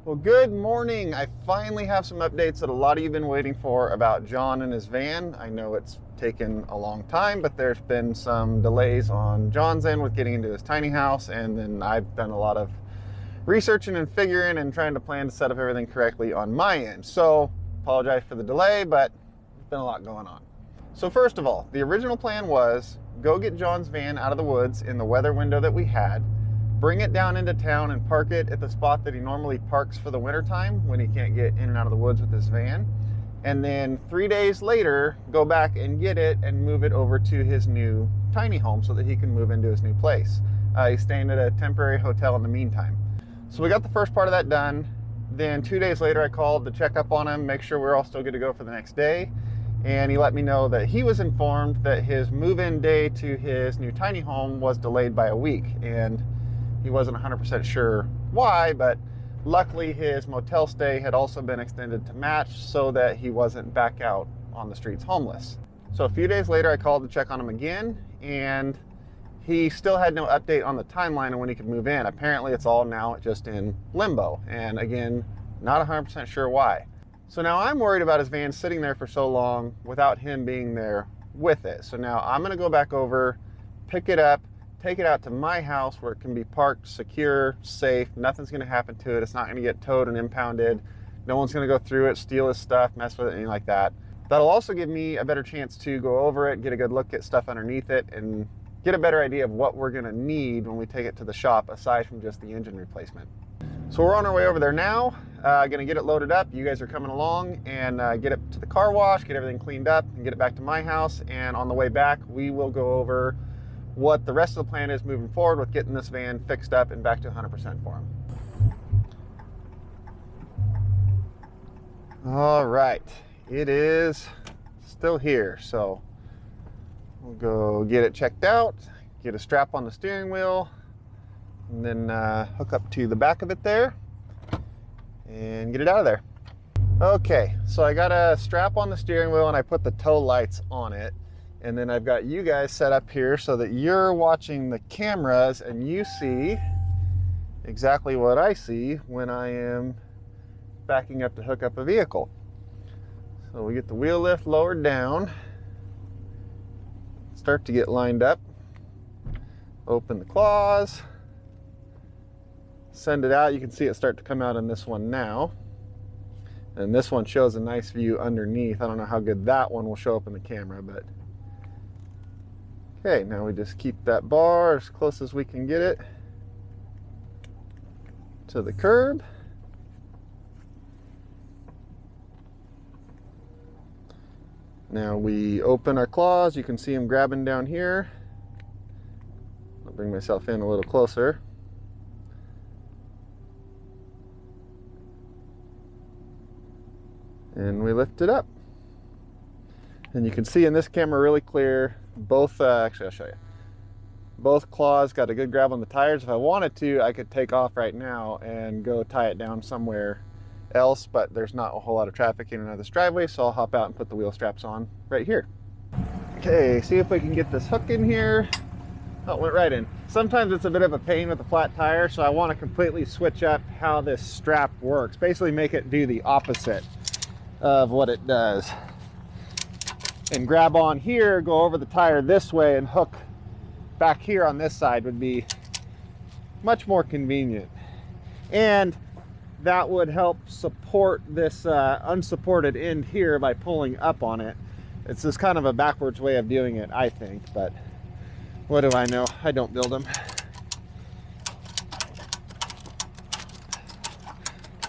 Well, good morning. I finally have some updates that a lot of you have been waiting for about John and his van. I know it's taken a long time, but there's been some delays on John's end with getting into his tiny house, and then I've done a lot of researching and figuring and trying to plan to set up everything correctly on my end. So, apologize for the delay, but there's been a lot going on. So first of all, the original plan was go get John's van out of the woods in the weather window that we had, bring it down into town and park it at the spot that he normally parks for the winter time when he can't get in and out of the woods with his van. And then 3 days later, go back and get it and move it over to his new tiny home so that he can move into his new place. He's staying at a temporary hotel in the meantime. So we got the first part of that done. Then 2 days later, I called to check up on him, make sure we're all still good to go for the next day. And he let me know that he was informed that his move-in day to his new tiny home was delayed by a week. And he wasn't 100% sure why, but luckily his motel stay had also been extended to match so that he wasn't back out on the streets homeless. So a few days later, I called to check on him again, and he still had no update on the timeline of when he could move in. Apparently it's all now just in limbo, and again, not 100% sure why. So now I'm worried about his van sitting there for so long without him being there with it. So now I'm gonna go back over, pick it up, take it out to my house where it can be parked secure, safe, nothing's gonna happen to it. It's not gonna get towed and impounded. No one's gonna go through it, steal his stuff, mess with it, anything like that. That'll also give me a better chance to go over it, get a good look at stuff underneath it, and get a better idea of what we're gonna need when we take it to the shop aside from just the engine replacement. So we're on our way over there now, gonna get it loaded up. You guys are coming along and get it to the car wash, get everything cleaned up and get it back to my house. And on the way back, we will go over what the rest of the plan is moving forward with getting this van fixed up and back to 100% for him. All right, it is still here. So we'll go get it checked out, get a strap on the steering wheel, and then hook up to the back of it there and get it out of there. Okay, so I got a strap on the steering wheel and I put the tow lights on it. And then I've got you guys set up here so that you're watching the cameras and you see exactly what I see when I am backing up to hook up a vehicle. So we get the wheel lift lowered down, start to get lined up, open the claws, send it out. You can see it start to come out in this one now. And this one shows a nice view underneath. I don't know how good that one will show up in the camera, but okay, now we just keep that bar as close as we can get it to the curb. Now we open our claws. You can see them grabbing down here. I'll bring myself in a little closer. And we lift it up. And you can see in this camera really clear, both, actually I'll show you. Both claws got a good grab on the tires. If I wanted to, I could take off right now and go tie it down somewhere else, but there's not a whole lot of traffic in and out of this driveway, so I'll hop out and put the wheel straps on right here. Okay, see if we can get this hook in here. Oh, it went right in. Sometimes it's a bit of a pain with a flat tire, so I want to completely switch up how this strap works. Basically make it do the opposite of what it does. And grab on here, go over the tire this way, and hook back here on this side would be much more convenient. And that would help support this unsupported end here by pulling up on it. It's just kind of a backwards way of doing it, I think, but what do I know? I don't build them.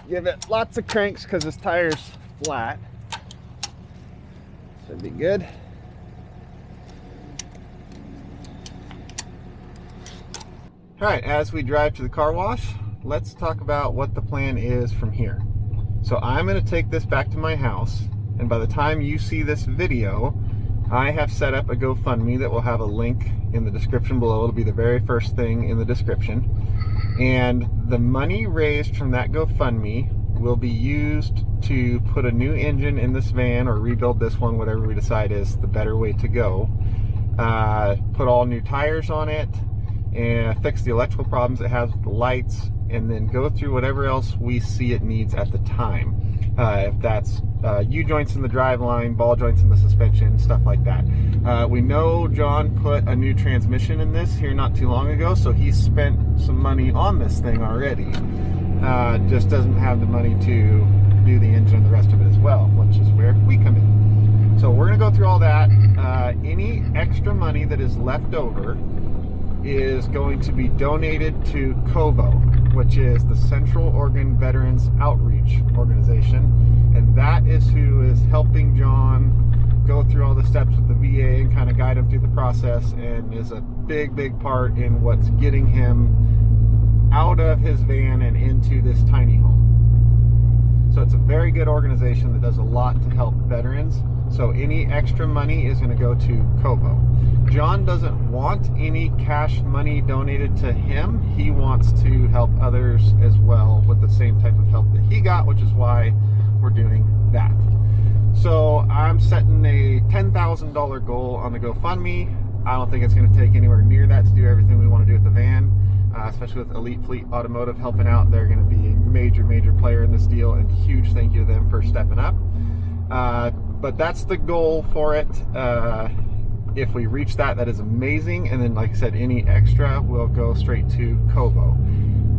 Give it lots of cranks because this tire's flat. Should be good. All right, as we drive to the car wash, let's talk about what the plan is from here. So I'm going to take this back to my house, and by the time you see this video, I have set up a GoFundMe that will have a link in the description below. It'll be the very first thing in the description. And the money raised from that GoFundMe will be used to put a new engine in this van or rebuild this one, whatever we decide is the better way to go. Put all new tires on it and fix the electrical problems it has with the lights, and then go through whatever else we see it needs at the time. If that's U-joints in the driveline, ball joints in the suspension, stuff like that. We know John put a new transmission in this here not too long ago, so he spent some money on this thing already. Just doesn't have the money to do the engine and the rest of it as well, which is where we come in. So we're going to go through all that. Any extra money that is left over is going to be donated to COVO, which is the Central Oregon Veterans Outreach Organization, and that is who is helping John go through all the steps with the VA and kind of guide him through the process, and is a big part in what's getting him out of his van and into this tiny home. So it's a very good organization that does a lot to help veterans. So any extra money is going to go to COVO. John doesn't want any cash money donated to him. He wants to help others as well with the same type of help that he got, which is why we're doing that. So I'm setting a $10,000 goal on the GoFundMe. I don't think it's going to take anywhere near that to do everything we want to do with the van, especially with Elite Fleet Automotive helping out. They're going to be a major player in this deal, and huge thank you to them for stepping up. But that's the goal for it. If we reach that, that is amazing. And then, like I said, any extra will go straight to COVO.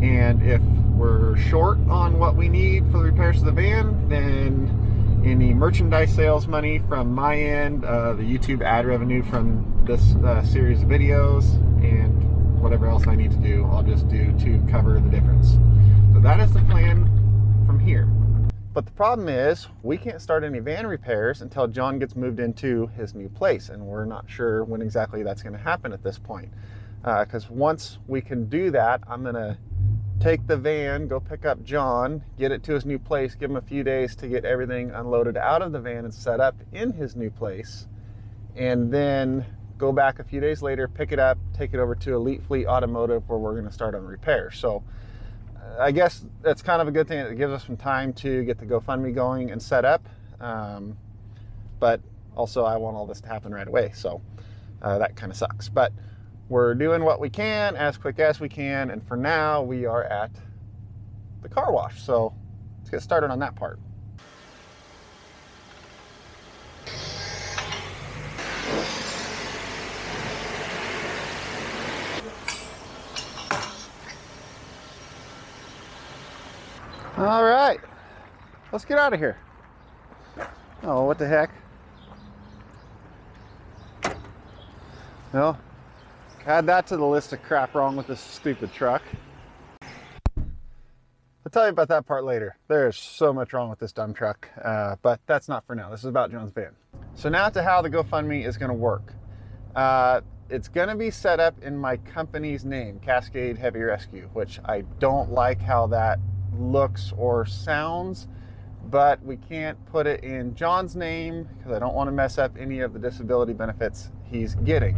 And if we're short on what we need for the repairs of the van, then any merchandise sales money from my end, the YouTube ad revenue from this series of videos, and whatever else I need to do, I'll just do to cover the difference. So that is the plan from here. But the problem is, we can't start any van repairs until John gets moved into his new place, and we're not sure when exactly that's going to happen at this point. Because once we can do that, I'm going to take the van, go pick up John, get it to his new place, give him a few days to get everything unloaded out of the van and set up in his new place, and then go back a few days later, pick it up, take it over to Elite Fleet Automotive, where we're going to start on repairs. So I guess that's kind of a good thing. It gives us some time to get the GoFundMe going and set up. But also I want all this to happen right away. So that kind of sucks. But we're doing what we can as quick as we can. And for now, we are at the car wash. So let's get started on that part. All right, let's get out of here. Oh, what the heck? Well, add that to the list of crap wrong with this stupid truck. I'll tell you about that part later. There's so much wrong with this dumb truck, but that's not for now. This is about John's van. So now to how the GoFundMe is going to work. It's going to be set up in my company's name, Cascade Heavy Rescue, which I don't like how that looks or sounds, but we can't put it in John's name because I don't want to mess up any of the disability benefits he's getting.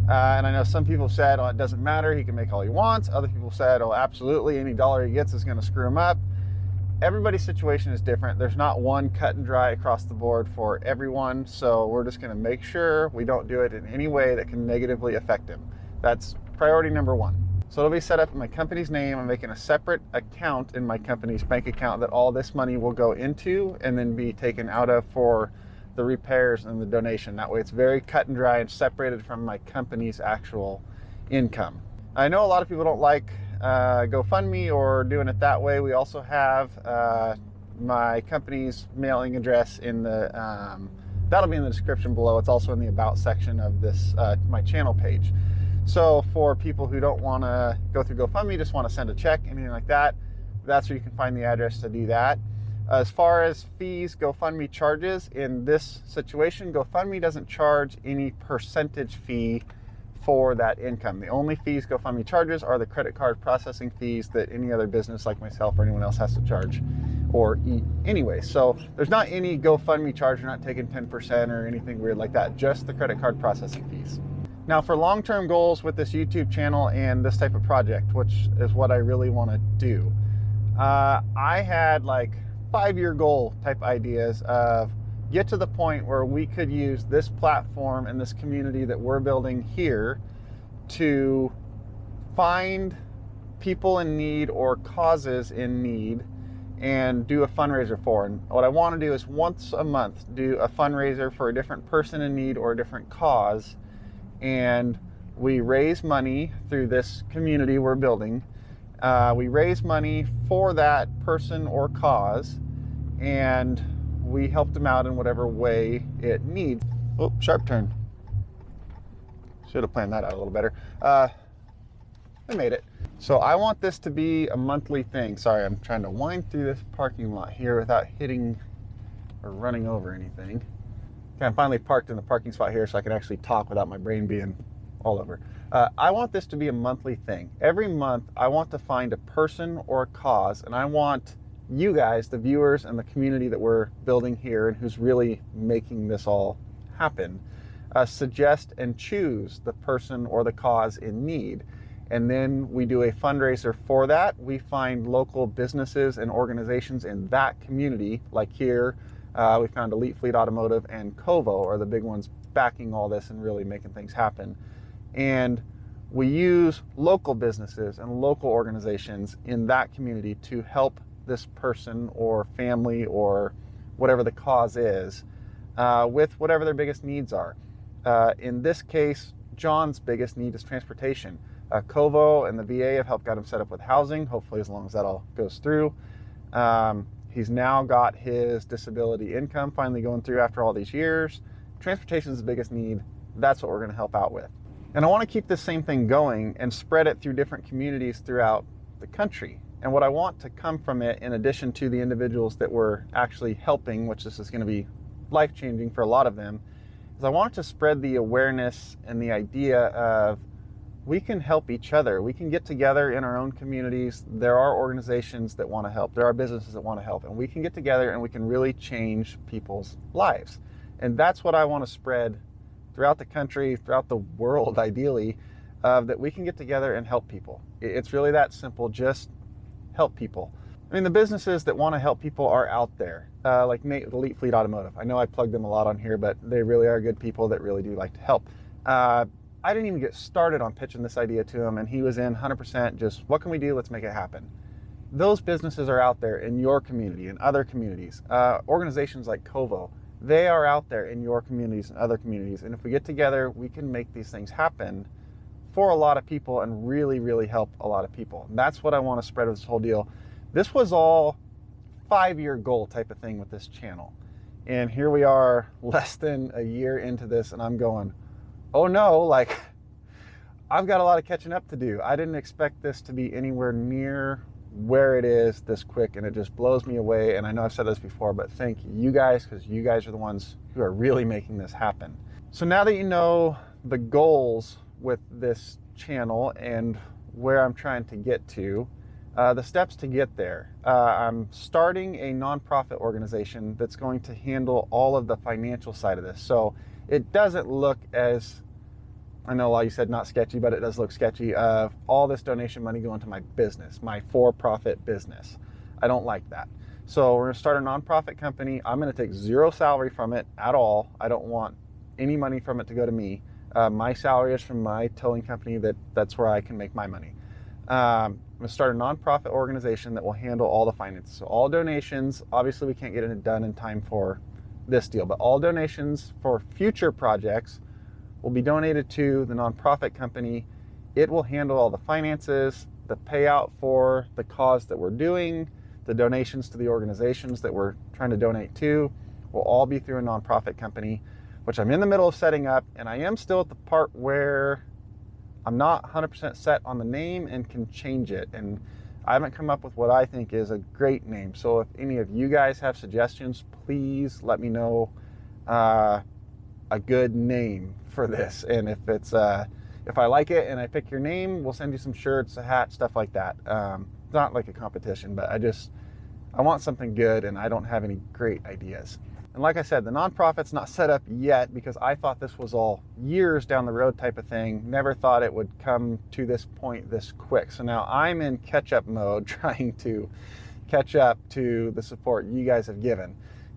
And I know some people said, oh, it doesn't matter, he can make all he wants. Other people said, oh, absolutely, any dollar he gets is going to screw him up. Everybody's situation is different. There's not one cut and dry across the board for everyone, so we're just going to make sure we don't do it in any way that can negatively affect him. That's priority number one. So it'll be set up in my company's name. I'm making a separate account in my company's bank account that all this money will go into and then be taken out of for the repairs and the donation. That way it's very cut and dry and separated from my company's actual income. I know a lot of people don't like GoFundMe or doing it that way. We also have my company's mailing address in the, that'll be in the description below. It's also in the About section of this, my channel page. So for people who don't want to go through GoFundMe, just want to send a check, anything like that, that's where you can find the address to do that. As far as fees, GoFundMe charges, in this situation, GoFundMe doesn't charge any percentage fee for that income. The only fees GoFundMe charges are the credit card processing fees that any other business like myself or anyone else has to charge or eat anyway. So there's not any GoFundMe charge. You're not taking 10% or anything weird like that, just the credit card processing fees. Now for long-term goals with this YouTube channel and this type of project, which is what I really want to do, I had like 5-year goal type ideas of get to the point where we could use this platform and this community that we're building here to find people in need or causes in need and do a fundraiser for. And what I want to do is once a month do a fundraiser for a different person in need or a different cause, and we raise money through this community we're building. We raise money for that person or cause, and we help them out in whatever way it needs. Oh, sharp turn. Should have planned that out a little better. I made it. So I want this to be a monthly thing. Sorry, I'm trying to wind through this parking lot here without hitting or running over anything. Okay, I'm finally parked in the parking spot here so I can actually talk without my brain being all over. I want this to be a monthly thing. Every month, I want to find a person or a cause, and I want you guys, the viewers and the community that we're building here and who's really making this all happen, suggest and choose the person or the cause in need. And then we do a fundraiser for that. We find local businesses and organizations in that community, like here, we found Elite Fleet Automotive and Kovo are the big ones backing all this and really making things happen. And we use local businesses and local organizations in that community to help this person or family or whatever the cause is with whatever their biggest needs are. In this case, John's biggest need is transportation. Kovo and the VA have helped get him set up with housing, hopefully as long as that all goes through. He's now got his disability income finally going through after all these years. Transportation is the biggest need. That's what we're going to help out with. And I want to keep this same thing going and spread it through different communities throughout the country. And what I want to come from it, in addition to the individuals that we're actually helping, which this is going to be life-changing for a lot of them, is I want to spread the awareness and the idea of we can help each other. We can get together in our own communities. There are organizations that want to help. There are businesses that want to help. And we can get together and we can really change people's lives. And that's what I want to spread throughout the country, throughout the world, ideally, that we can get together and help people. It's really that simple. Just help people. I mean, the businesses that want to help people are out there, like Nate with Elite Fleet Automotive. I know I plugged them a lot on here, but they really are good people that really do like to help. I didn't even get started on pitching this idea to him, and he was in 100% just, what can we do? Let's make it happen. Those businesses are out there in your community and other communities. Organizations like Kovo, they are out there in your communities and other communities. And if we get together, we can make these things happen for a lot of people and really, really help a lot of people. And that's what I want to spread with this whole deal. This was all 5-year goal type of thing with this channel. And here we are less than a year into this, and I'm going, oh no, like I've got a lot of catching up to do. I didn't expect this to be anywhere near where it is this quick, and it just blows me away. And I know I've said this before, but thank you guys, because you guys are the ones who are really making this happen. So now that you know the goals with this channel and where I'm trying to get to, the steps to get there. I'm starting a nonprofit organization that's going to handle all of the financial side of this. So it doesn't look as, I know a lot of you said not sketchy, but it does look sketchy, of all this donation money going to my business, my for-profit business. I don't like that. So we're gonna start a nonprofit company. I'm gonna take zero salary from it at all. I don't want any money from it to go to me. My salary is from my towing company. That's where I can make my money. I'm gonna start a nonprofit organization that will handle all the finances. So all donations, obviously we can't get it done in time for this deal, but all donations for future projects will be donated to the nonprofit company. It will handle all the finances, the payout for the cause that we're doing, the donations to the organizations that we're trying to donate to will all be through a nonprofit company, which I'm in the middle of setting up, and I am still at the part where I'm not 100% set on the name and can change it. And I haven't come up with what I think is a great name. So if any of you guys have suggestions, please let me know a good name for this. And if it's if I like it and I pick your name, we'll send you some shirts, a hat, stuff like that. It's not like a competition, but I want something good, and I don't have any great ideas. And like I said, the nonprofit's not set up yet because I thought this was all years down the road type of thing. Never thought it would come to this point this quick. So now I'm in catch-up mode, trying to catch up to the support you guys have given.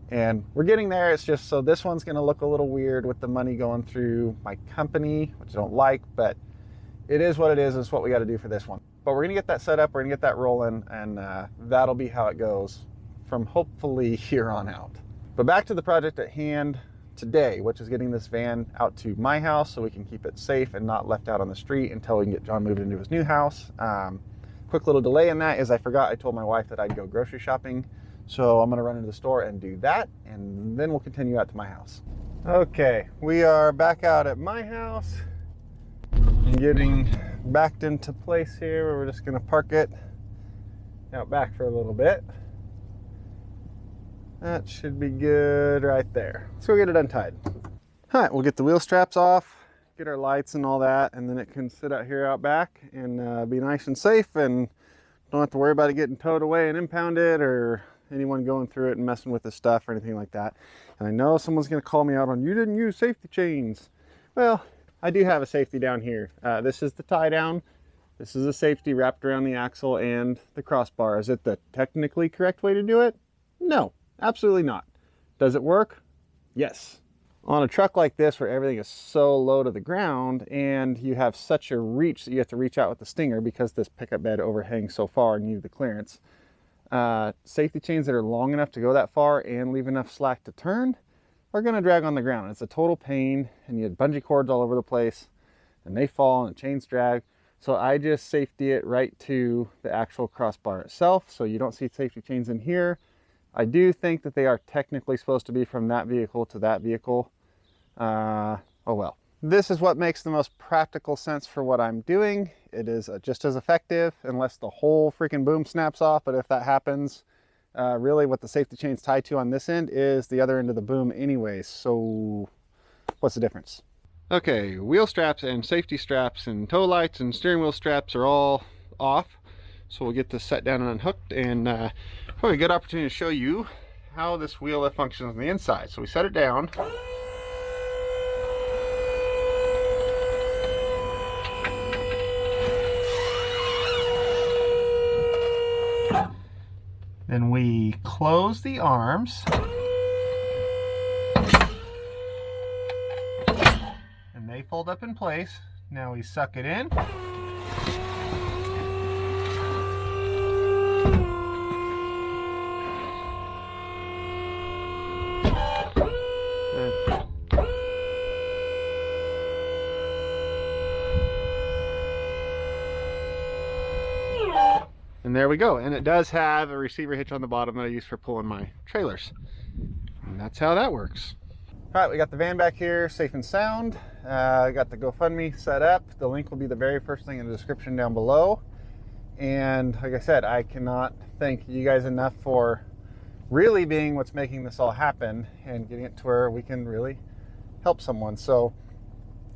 And we're getting there. It's just, so this one's gonna look a little weird with the money going through my company, which I don't like, but it is what it is. It's what we gotta do for this one. But we're gonna get that set up, we're gonna get that rolling, and that'll be how it goes from hopefully here on out. But back to the project at hand today, which is getting this van out to my house so we can keep it safe and not left out on the street until we can get John moved into his new house. Quick little delay in that is I forgot I told my wife that I'd go grocery shopping. So I'm gonna run into the store and do that, and then we'll continue out to my house. Okay, we are back out at my house and getting backed into place here where we're just gonna park it out back for a little bit. That should be good right there. Let's go get it untied. All right, we'll get the wheel straps off, get our lights and all that, and then it can sit out here out back and be nice and safe, and don't have to worry about it getting towed away and impounded or anyone going through it and messing with the stuff or anything like that. And I know someone's gonna call me out on, you didn't use safety chains. Well, I do have a safety down here. This is the tie down. This is a safety wrapped around the axle and the crossbar. Is it the technically correct way to do it? No, absolutely not. Does it work? Yes. On a truck like this where everything is so low to the ground and you have such a reach that you have to reach out with the stinger because this pickup bed overhangs so far and you need the clearance. Safety chains that are long enough to go that far and leave enough slack to turn are going to drag on the ground. It's a total pain, and you have bungee cords all over the place and they fall and the chains drag. So I just safety it right to the actual crossbar itself, so you don't see safety chains in here. I do think that they are technically supposed to be from that vehicle to that vehicle. Oh well. This is what makes the most practical sense for what I'm doing. It is just as effective unless the whole freaking boom snaps off. But if that happens, really what the safety chain's tied to on this end is the other end of the boom anyways. So what's the difference? Okay, wheel straps and safety straps and tow lights and steering wheel straps are all off. So we'll get this set down and unhooked, and probably a good opportunity to show you how this wheel lift functions on the inside. So we set it down. Then we close the arms. And they fold up in place. Now we suck it in. And there we go. And it does have a receiver hitch on the bottom that I use for pulling my trailers. And that's how that works. All right, we got the van back here, safe and sound. Got the GoFundMe set up. The link will be the very first thing in the description down below. And like I said, I cannot thank you guys enough for really being what's making this all happen and getting it to where we can really help someone. So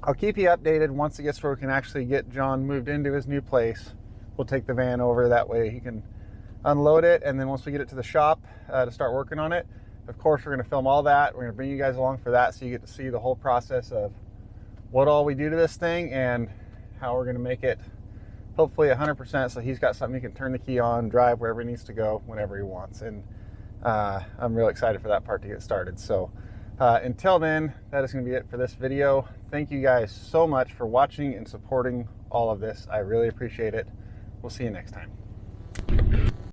I'll keep you updated once it gets where we can actually get John moved into his new place. We'll take the van over, that way he can unload it, and then once we get it to the shop to start working on it, of course we're going to film all that. We're going to bring you guys along for that so you get to see the whole process of what all we do to this thing and how we're going to make it hopefully 100% so he's got something he can turn the key on, drive wherever he needs to go whenever he wants. And I'm really excited for that part to get started. So until then, that is going to be it for this video. Thank you guys so much for watching and supporting all of this. I really appreciate it. We'll see you next time.